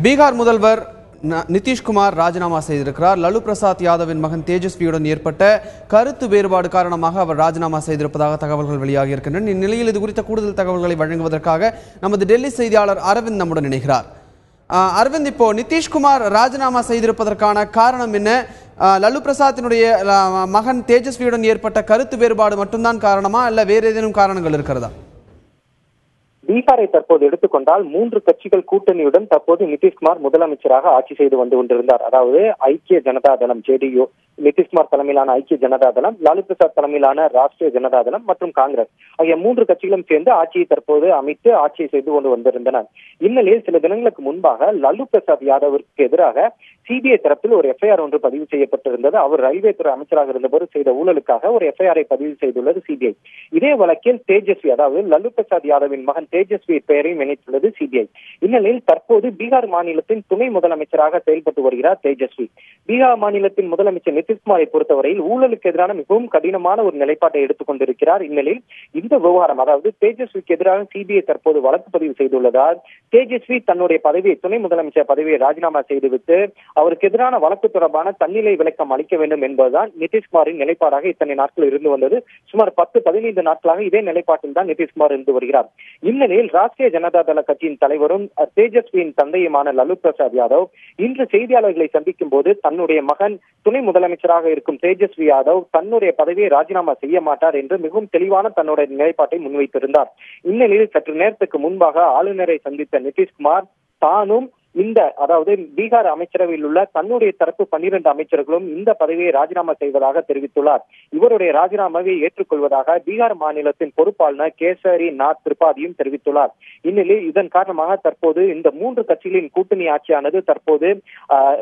பீகார் முதல்வர் நிதிஷ்குமார் ராஜினாமா செய்திருக்கிறார். லலு பிரசாத் யாதவின் மகன் தேஜஸ்வியுடன் ஏற்பட்ட கருத்து வேறுபாடு காரணமாக அவர் ராஜினாமா செய்திருப்பதாக தகவல்கள் வெளியாகி இருக்கின்றன. இந்நிலையில் இது குறித்த கூடுதல் தகவல்களை வழங்குவதற்காக நமது டெல்லி செய்தியாளர் அரவிந்த் நம்முடன் இணைகிறார். அரவிந்த், இப்போ நிதிஷ்குமார் ராஜினாமா செய்திருப்பதற்கான காரணம் என்ன? லலு பிரசாத்தினுடைய மகன் தேஜஸ்வியுடன் ஏற்பட்ட கருத்து வேறுபாடு மட்டும்தான் காரணமா, இல்ல வேறு ஏதேனும் காரணங்கள் இருக்கிறதா? பீகாரை தற்போது எடுத்துக்கொண்டால் 3 கட்சிகள் கூட்டணியுடன் தற்போது நிதிஷ்குமார் முதலமைச்சராக ஆட்சி செய்து வந்து கொண்டிருந்தார். அதாவது ஐக்கிய ஜனதா தளம் ஜேடியு, நிதிஷ்குமார் தலைமையிலான ஐக்கிய ஜனதா தளம், லாலு பிரசாத் தலைமையிலான ராஷ்டிரிய ஜனதா தளம் மற்றும் காங்கிரஸ் ஆகிய 3 கட்சிகளும் சேர்ந்து ஆட்சியை தற்போது அமைத்து ஆட்சியை செய்து கொண்டு வந்திருந்தன. இந்நிலையில் சில தினங்களுக்கு முன்பாக லலு பிரசாத் யாதவிற்கு எதிராக சிபிஐ தரப்பில் ஒரு எஃப்ஐஆர் ஒன்று பதிவு செய்யப்பட்டிருந்தது. அவர் ரயில்வே துறை அமைச்சராக இருந்தபோது செய்த ஊழலுக்காக ஒரு எஃப்ஐஆரை பதிவு செய்துள்ளது சிபிஐ. இதே வழக்கில் தேஜஸ்வி, அதாவது லலு பிரசாத் யாதவின் மகன் தேஜஸ்வி பெயரையும் இணைத்துள்ளது சிபிஐ. இந்நிலையில் தற்போது பீகார் மாநிலத்தின் துணை முதலமைச்சராக செயல்பட்டு வருகிறார் தேஜஸ்வி. பீகார் மாநிலத்தின் முதலமைச்சர் நிதிஷ்குமாரை பொறுத்தவரையில் ஊழலுக்கு எதிரான மிகவும் கடினமான ஒரு நிலைப்பாட்டை எடுத்துக் கொண்டிருக்கிறார். இந்நிலையில் இந்த விவகாரம், அதாவது தேஜஸ்விக்கு எதிராக சிபிஐ தற்போது வழக்கு பதிவு செய்துள்ளதால் தேஜஸ்வி தன்னுடைய பதவியை, துணை முதலமைச்சர் பதவியை ராஜினாமா செய்துவிட்டு அவருக்கு எதிரான வழக்கு தொடர்பான தன்னிலை விளக்கம் அளிக்க வேண்டும் என்பதுதான் நிதிஷ்குமாரின் நிலைப்பாடாக இத்தனை நாட்கள் இருந்து வந்தது. சுமார் 10-15 நாட்களாக இதே நிலைப்பாட்டில் தான் நிதிஷ்குமார் இருந்து வருகிறார். இந்நிலையில் ராஷ்டிரிய ஜனதா தள கட்சியின் தலைவரும் தேஜஸ்வியின் தந்தையுமான லலு பிரசாத் யாதவ் இன்று செய்தியாளர்களை சந்திக்கும் போது தன்னுடைய மகன் துணை முதலமைச்சராக இருக்கும் தேஜஸ்வி யாதவ் தன்னுடைய பதவியை ராஜினாமா செய்ய மாட்டார் என்று மிகவும் தெளிவான தன்னுடைய நிலைப்பாட்டை முன்வைத்திருந்தார். இந்நிலையில் சற்று நேரத்துக்கு முன்பாக ஆளுநரை சந்தித்த நிதிஷ்குமார் தானும் அதாவது பீகார் அமைச்சரவையில் உள்ள தன்னுடைய தரப்பு 12 அமைச்சர்களும் இந்த பதவியை ராஜினாமா செய்வதாக தெரிவித்துள்ளார். இவருடைய ராஜினாமாவை ஏற்றுக்கொள்வதாக பீகார் மாநிலத்தின் பொறுப்பாளர் கேசரி நாத் திரிபாதியும் தெரிவித்துள்ளார். இந்நிலையில் இதன் காரணமாக தற்போது இந்த 3 கட்சிகளின் கூட்டணி ஆட்சியானது தற்போது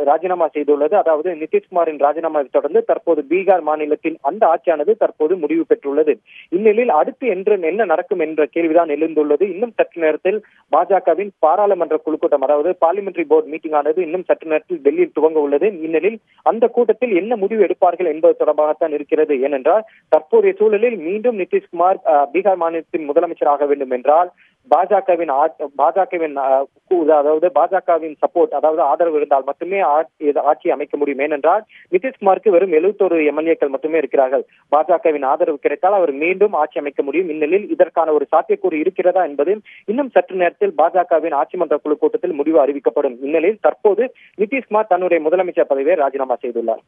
ராஜினாமா செய்துள்ளது. அதாவது நிதிஷ்குமாரின் ராஜினாமாவை தொடர்ந்து தற்போது பீகார் மாநிலத்தின் அந்த ஆட்சியானது தற்போது முடிவு பெற்றுள்ளது. இந்நிலையில் அடுத்து என்ன நடக்கும் என்ற கேள்விதான் எழுந்துள்ளது. இன்னும் சற்று நேரத்தில் பாஜகவின் பாராளுமன்ற குழு கூட்டம், அதாவது பார்லிமெண்டரி போர்டு மீட்டிங் ஆனது இன்னும் சற்று நேரத்தில் டெல்லியில் துவங்க உள்ளது. இந்நிலையில் அந்த கூட்டத்தில் என்ன முடிவு எடுப்பார்கள் என்பது தொடர்பாகத்தான் இருக்கிறது. ஏனென்றால் தற்போதைய சூழலில் மீண்டும் நிதிஷ்குமார் பீகார் மாநிலத்தின் முதலமைச்சராக வேண்டும் என்றால் பாஜகவின் சப்போர்ட், அதாவது ஆதரவு இருந்தால் மட்டுமே ஆட்சி அமைக்க முடியும். ஏனென்றால் நிதிஷ்குமாருக்கு வெறும் 71 எம்எல்ஏக்கள் மட்டுமே இருக்கிறார்கள். பாஜகவின் ஆதரவு கிடைத்தால் அவர் மீண்டும் ஆட்சி அமைக்க முடியும். இந்நிலையில் இதற்கான ஒரு சாத்தியக்கூறு இருக்கிறதா என்பது இன்னும் சற்று நேரத்தில் பாஜகவின் ஆட்சி மன்ற குழு கூட்டத்தில் முடிவு அறிவிக்கப்படும். இந்நிலையில் தற்போது நிதிஷ்குமார் தன்னுடைய முதலமைச்சர் பதவியை ராஜினாமா செய்துள்ளார்.